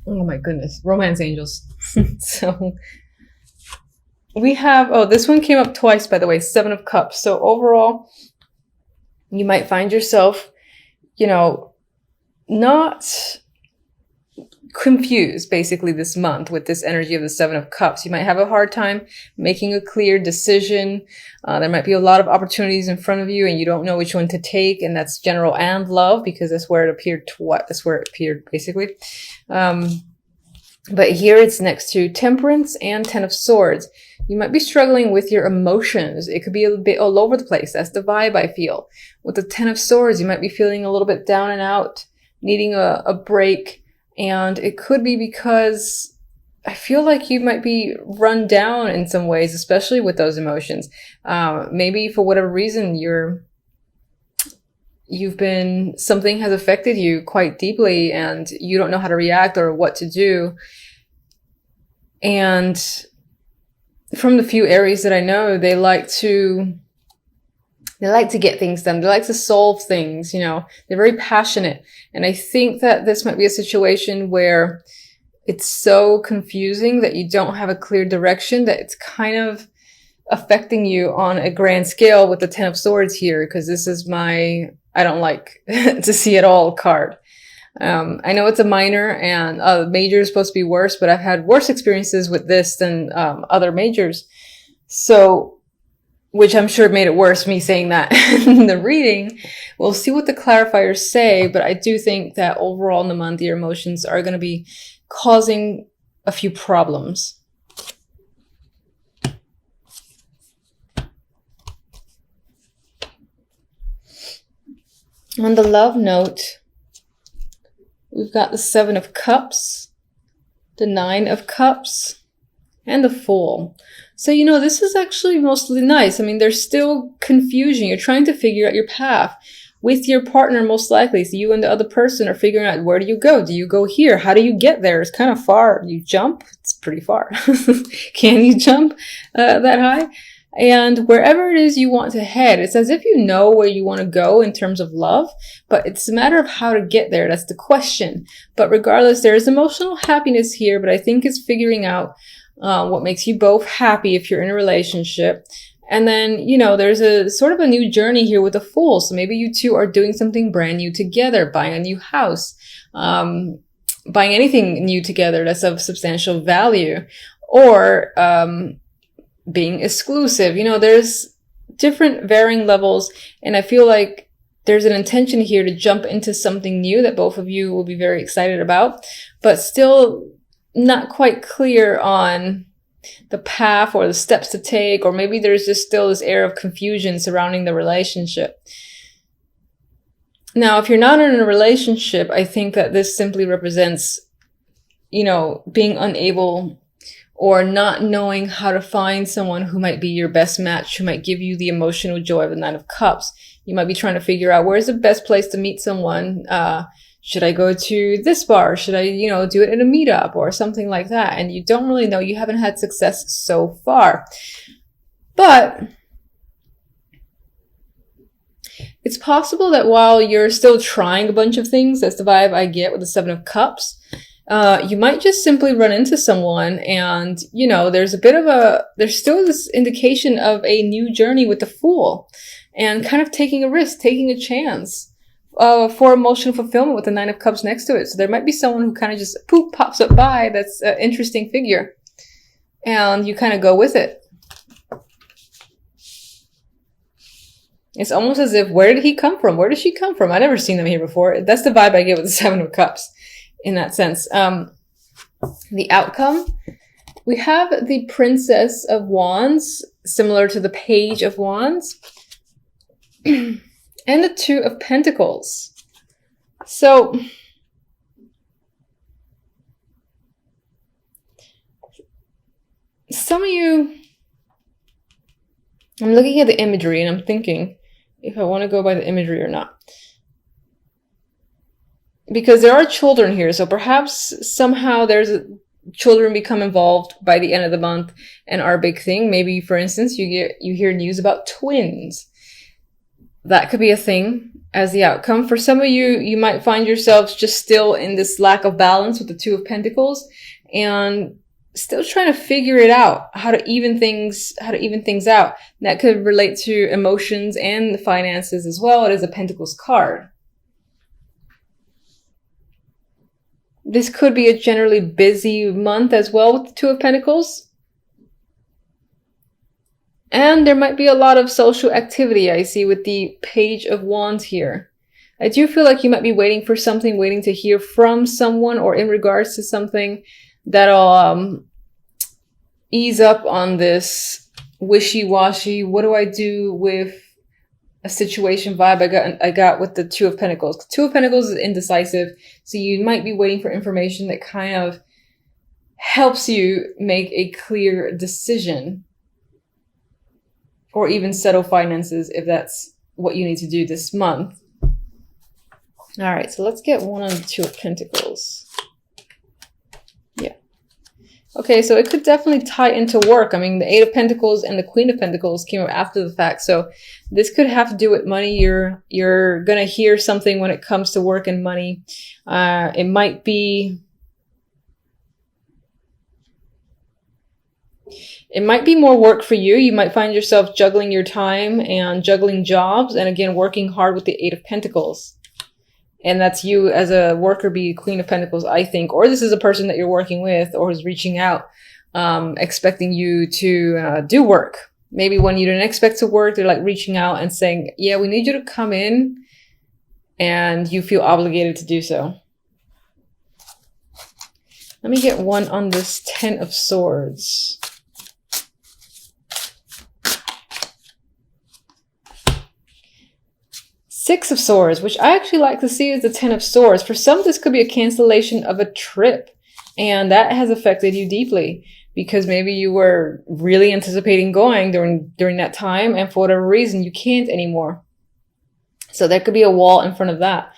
Oh my goodness, romance angels. So we have, oh, this one came up twice, by the way, Seven of Cups. So overall, you might find yourself, you know, not confused basically this month with this energy of the Seven of Cups. You might have a hard time making a clear decision. There might be a lot of opportunities in front of you and you don't know which one to take. And that's general and love, because that's where it appeared that's where it appeared basically. But here it's next to Temperance and Ten of Swords. You might be struggling with your emotions. It could be a bit all over the place. That's the vibe I feel. With the Ten of Swords, you might be feeling a little bit down and out, needing a break. And it could be because I feel like you might be run down in some ways, especially with those emotions. Maybe for whatever reason, something has affected you quite deeply and you don't know how to react or what to do. And from the few Aries that I know, they like to get things done. They like to solve things, they're very passionate. And I think that this might be a situation where it's so confusing that you don't have a clear direction, that it's kind of affecting you on a grand scale with the Ten of Swords here, because this is my I don't like to see it all card. I know it's a minor and major is supposed to be worse, but I've had worse experiences with this than other majors. So, which I'm sure made it worse, me saying that in the reading. We'll see what the clarifiers say, but I do think that overall in the month, your emotions are going to be causing a few problems. On the love note, we've got the Seven of Cups, the Nine of Cups, and the Fool. So, this is actually mostly nice. I mean, there's still confusion. You're trying to figure out your path with your partner, most likely. So you and the other person are figuring out, where do you go? Do you go here? How do you get there? It's kind of far. You jump? It's pretty far. Can you jump that high? And wherever it is you want to head, it's as if you know where you want to go in terms of love, but it's a matter of how to get there. That's the question. But regardless, there is emotional happiness here, but I think it's figuring out what makes you both happy if you're in a relationship. And then, there's a sort of a new journey here with the Fool. So maybe you two are doing something brand new together, buying a new house, buying anything new together that's of substantial value, or being exclusive. There's different varying levels, and I feel like there's an intention here to jump into something new that both of you will be very excited about, but still not quite clear on the path or the steps to take, or maybe there's just still this air of confusion surrounding the relationship. Now, if you're not in a relationship, I think that this simply represents, being unable or not knowing how to find someone who might be your best match, who might give you the emotional joy of the Nine of Cups. You might be trying to figure out, where's the best place to meet someone? Should I go to this bar? Should I, do it in a meetup or something like that? And you don't really know. You haven't had success so far. But it's possible that while you're still trying a bunch of things, that's the vibe I get with the Seven of Cups, you might just simply run into someone and, there's still this indication of a new journey with the Fool and kind of taking a risk, taking a chance. For emotional fulfillment with the Nine of Cups next to it. So there might be someone who kind of just pops up by that's an interesting figure. And you kind of go with it. It's almost as if, where did he come from? Where did she come from? I've never seen them here before. That's the vibe I get with the Seven of Cups in that sense. The outcome, we have the Princess of Wands, similar to the Page of Wands. And the Two of Pentacles. So, some of you, I'm looking at the imagery and I'm thinking if I want to go by the imagery or not. Because there are children here, so perhaps somehow children become involved by the end of the month and are a big thing. Maybe, for instance, you hear news about twins. that could be a thing as the outcome. For some of you, you might find yourselves just still in this lack of balance with the Two of Pentacles and still trying to figure it out, how to even things out. And that could relate to emotions and the finances as well. It is a Pentacles card. This could be a generally busy month as well with the Two of Pentacles. And there might be a lot of social activity I see with the Page of Wands here. I do feel like you might be waiting for something, waiting to hear from someone or in regards to something that'll ease up on this wishy-washy, what do I do with a situation vibe I got with the Two of Pentacles. Two of Pentacles is indecisive, so you might be waiting for information that kind of helps you make a clear decision or even settle finances if that's what you need to do this month. All right, so let's get one on the Two of Pentacles. Yeah. Okay, so it could definitely tie into work. I mean, the Eight of Pentacles and the Queen of Pentacles came up after the fact. So this could have to do with money. You're going to hear something when it comes to work and money. It might be more work for you. You might find yourself juggling your time and juggling jobs. And again, working hard with the Eight of Pentacles. And that's you as a worker, be Queen of Pentacles, I think. Or this is a person that you're working with or is reaching out, expecting you to do work. Maybe when you didn't expect to work, they're like reaching out and saying, yeah, we need you to come in. And you feel obligated to do so. Let me get one on this Ten of Swords. Six of Swords, which I actually like to see as the Ten of Swords. For some, this could be a cancellation of a trip. And that has affected you deeply because maybe you were really anticipating going during that time. And for whatever reason, you can't anymore. So there could be a wall in front of that.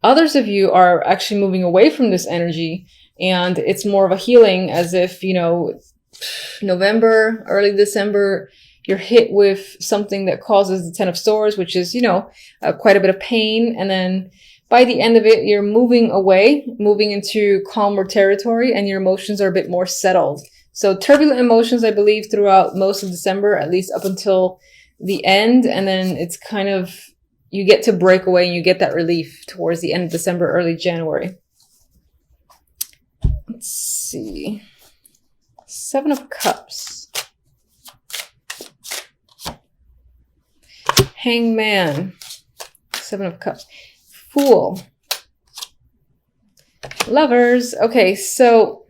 Others of you are actually moving away from this energy. And it's more of a healing, as if, you know, November, early December, you're hit with something that causes the Ten of Swords, which is, you know, quite a bit of pain. And then by the end of it, you're moving away, moving into calmer territory, and your emotions are a bit more settled. So turbulent emotions, I believe, throughout most of December, at least up until the end. And then it's kind of, you get to break away and you get that relief towards the end of December, early January. Let's see. Seven of Cups. Hangman. Seven of Cups. Fool. Lovers. Okay, so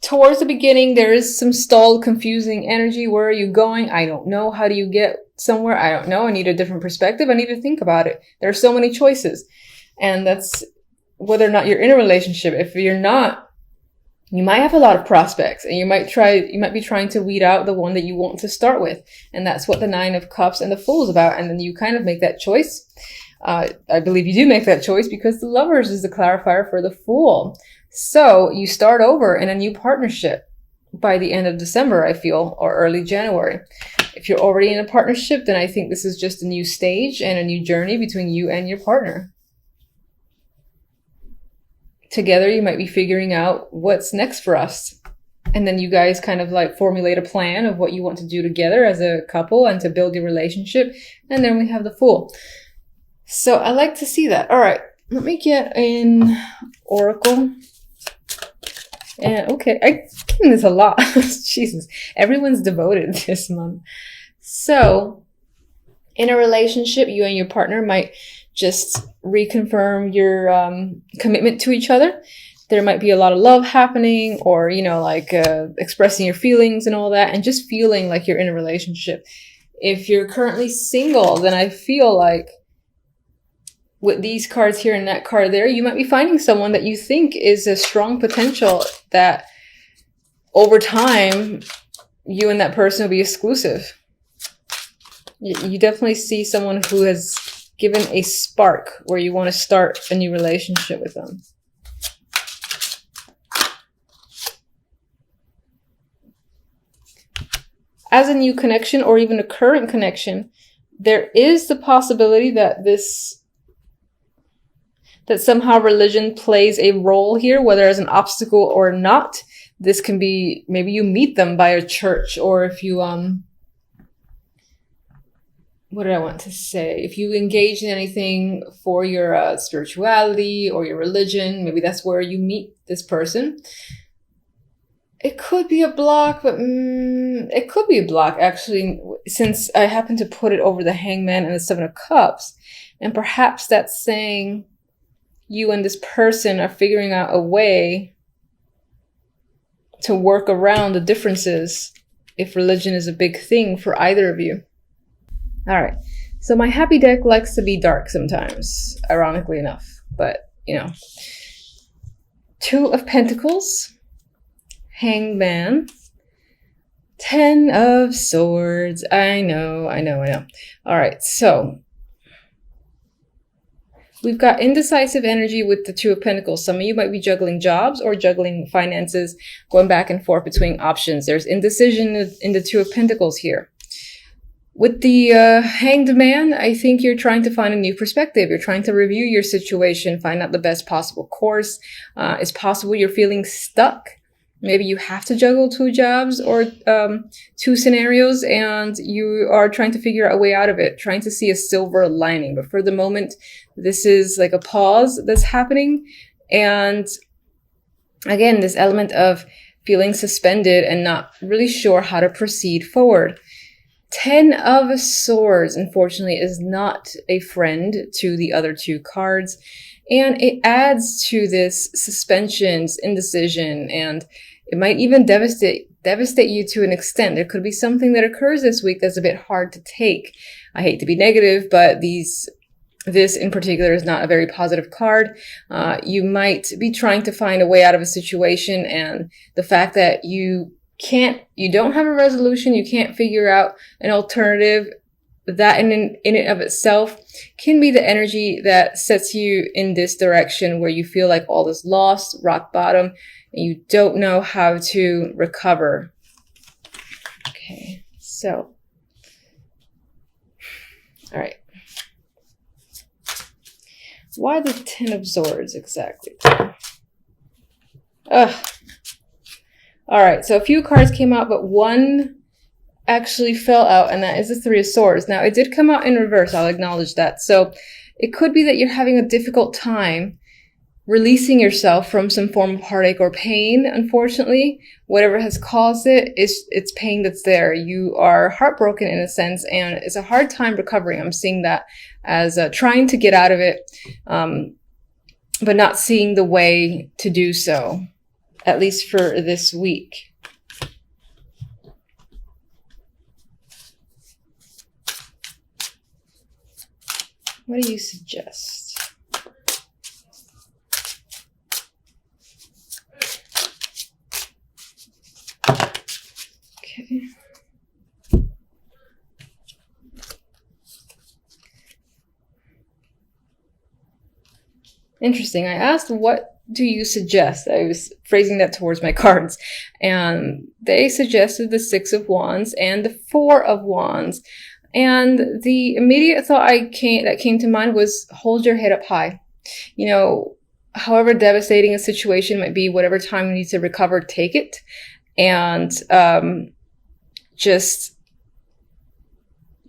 towards the beginning, there is some stalled, confusing energy. Where are you going? I don't know. How do you get somewhere? I don't know. I need a different perspective. I need to think about it. There are so many choices. And that's whether or not you're in a relationship. If you're not, you might have a lot of prospects and you might be trying to weed out the one that you want to start with. And that's what the Nine of Cups and the Fool is about. And then you kind of make that choice. I believe you do make that choice because the Lovers is the clarifier for the Fool. So you start over in a new partnership by the end of December, I feel, or early January. If you're already in a partnership, then I think this is just a new stage and a new journey between you and your partner. Together, you might be figuring out what's next for us. And then you guys kind of like formulate a plan of what you want to do together as a couple and to build your relationship. And then we have the Fool. So I like to see that. All right, let me get an Oracle. And okay, I'm getting this a lot. Jesus, everyone's devoted this month. So in a relationship, you and your partner might just reconfirm your commitment to each other. There might be a lot of love happening, or, you know, like expressing your feelings and all that, and just feeling like you're in a relationship. If you're currently single, then I feel like with these cards here and that card there, you might be finding someone that you think is a strong potential that over time, you and that person will be exclusive. You definitely see someone who has given a spark where you want to start a new relationship with them. As a new connection or even a current connection, there is the possibility that that somehow religion plays a role here, whether as an obstacle or not. This can be, maybe you meet them by a church, or if you, what did I want to say? If you engage in anything for your spirituality or your religion, maybe that's where you meet this person. It could be a block, but it could be a block, actually, since I happen to put it over the Hangman and the Seven of Cups. And perhaps that's saying you and this person are figuring out a way to work around the differences if religion is a big thing for either of you. All right. So my happy deck likes to be dark sometimes, ironically enough. But, you know. Two of Pentacles. Hangman. 10 of Swords. I know. All right, so we've got indecisive energy with the Two of Pentacles. Some of you might be juggling jobs or juggling finances, going back and forth between options. There's indecision in the Two of Pentacles here. With the Hanged Man, I think you're trying to find a new perspective. You're trying to review your situation, find out the best possible course. It's possible you're feeling stuck. Maybe you have to juggle two jobs or two scenarios, and you are trying to figure out a way out of it, trying to see a silver lining. But for the moment, this is like a pause that's happening. And again, this element of feeling suspended and not really sure how to proceed forward. 10 of Swords, unfortunately, is not a friend to the other two cards. And it adds to this suspensions, indecision, and it might even devastate you to an extent. There could be something that occurs this week that's a bit hard to take. I hate to be negative, but this in particular is not a very positive card. You might be trying to find a way out of a situation, and the fact that you don't have a resolution, you can't figure out an alternative, that in and of itself can be the energy that sets you in this direction where you feel like all is lost, rock bottom, and you don't know how to recover. Okay, so, all right. Why the 10 of Swords exactly? Ugh. All right, so a few cards came out, but one actually fell out, and that is the Three of Swords. Now, it did come out in reverse. I'll acknowledge that. So it could be that you're having a difficult time releasing yourself from some form of heartache or pain. Unfortunately, whatever has caused it's pain that's there. You are heartbroken in a sense, and it's a hard time recovering. I'm seeing that as trying to get out of it, but not seeing the way to do so, at least for this week. What do you suggest? Okay. Interesting. I asked, what do you suggest? I was phrasing that towards my cards. And they suggested the Six of Wands and the Four of Wands. And the immediate thought that came to mind was, hold your head up high. You know, however devastating a situation might be, whatever time you need to recover, take it. And just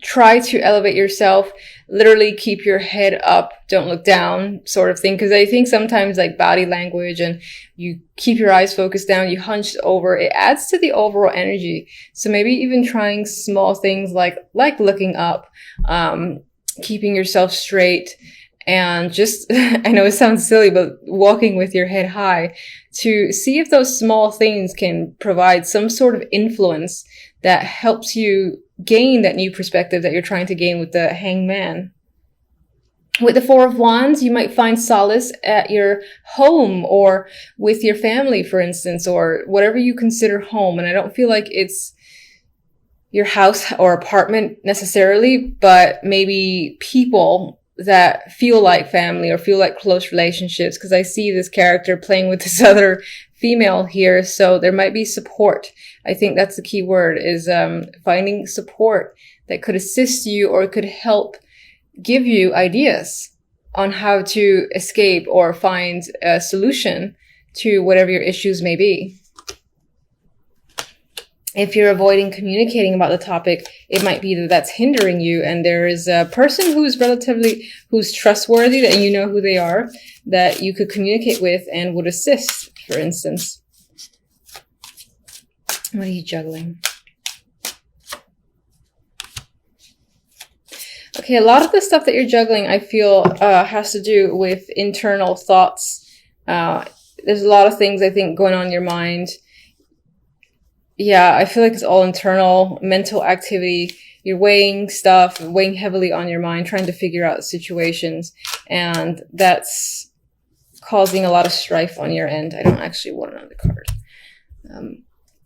try to elevate yourself. Literally keep your head up, don't look down, sort of thing. Because I think sometimes like body language and you keep your eyes focused down, you hunched over, it adds to the overall energy. So maybe even trying small things like looking up, keeping yourself straight, and just, I know it sounds silly, but walking with your head high to see if those small things can provide some sort of influence that helps you gain that new perspective that you're trying to gain with the Hangman. With the Four of Wands, you might find solace at your home or with your family, for instance, or whatever you consider home. And I don't feel like it's your house or apartment necessarily, but maybe people that feel like family or feel like close relationships, because I see this character playing with this other female here. So there might be support. I think that's the key word, is finding support that could assist you or could help give you ideas on how to escape or find a solution to whatever your issues may be. If you're avoiding communicating about the topic, it might be that that's hindering you, and there is a person who's trustworthy, that you know who they are, that you could communicate with and would assist, for instance. What are you juggling? Okay, a lot of the stuff that you're juggling, I feel, has to do with internal thoughts. There's a lot of things, I think, going on in your mind. Yeah, I feel like it's all internal, mental activity. You're weighing stuff, weighing heavily on your mind, trying to figure out situations. And that's causing a lot of strife on your end. I don't actually want another card.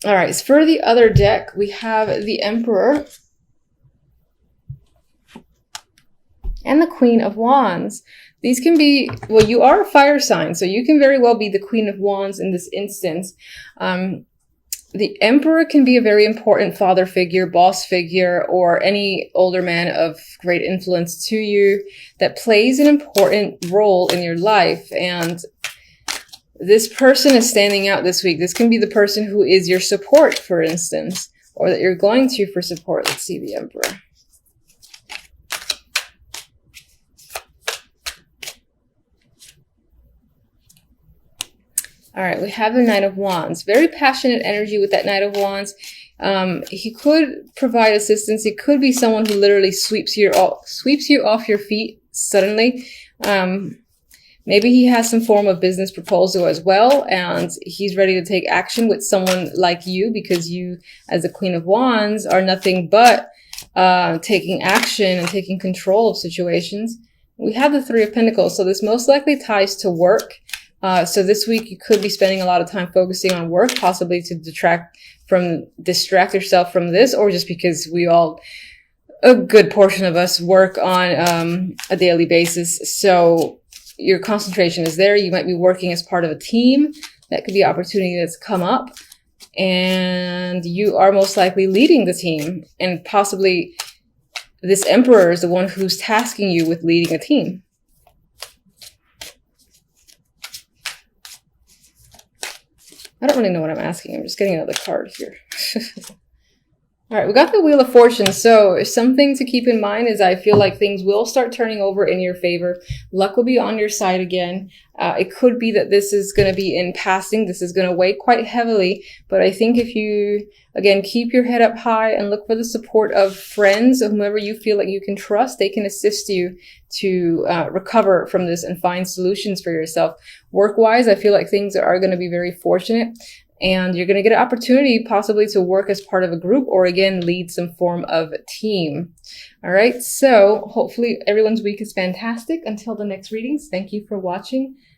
All right, so for the other deck, we have the Emperor and the Queen of Wands. These can be, well, you are a fire sign, so you can very well be the Queen of Wands in this instance. The Emperor can be a very important father figure, boss figure, or any older man of great influence to you that plays an important role in your life. And this person is standing out this week. This can be the person who is your support, for instance, or that you're going to for support. Let's see the Emperor. All right, we have the Knight of Wands. Very passionate energy with that Knight of Wands. He could provide assistance. He could be someone who literally sweeps you off your feet suddenly. Maybe he has some form of business proposal as well, and he's ready to take action with someone like you, because you, as the Queen of Wands, are nothing but taking action and taking control of situations. We have the Three of Pentacles, so this most likely ties to work. So this week you could be spending a lot of time focusing on work, possibly to distract yourself from this, or just because a good portion of us work on a daily basis. So your concentration is there. You might be working as part of a team. That could be an opportunity that's come up, and you are most likely leading the team, and possibly this Emperor is the one who's tasking you with leading a team. I don't really know what I'm asking. I'm just getting another card here. All right, we got the Wheel of Fortune. So something to keep in mind is I feel like things will start turning over in your favor. Luck will be on your side again. It could be that this is going to be in passing. This is going to weigh quite heavily. But I think if you, again, keep your head up high and look for the support of friends, of whomever you feel like you can trust, they can assist you to recover from this and find solutions for yourself. Work-wise, I feel like things are going to be very fortunate. And you're going to get an opportunity possibly to work as part of a group, or again, lead some form of team. All right. So hopefully everyone's week is fantastic. Until the next readings, thank you for watching.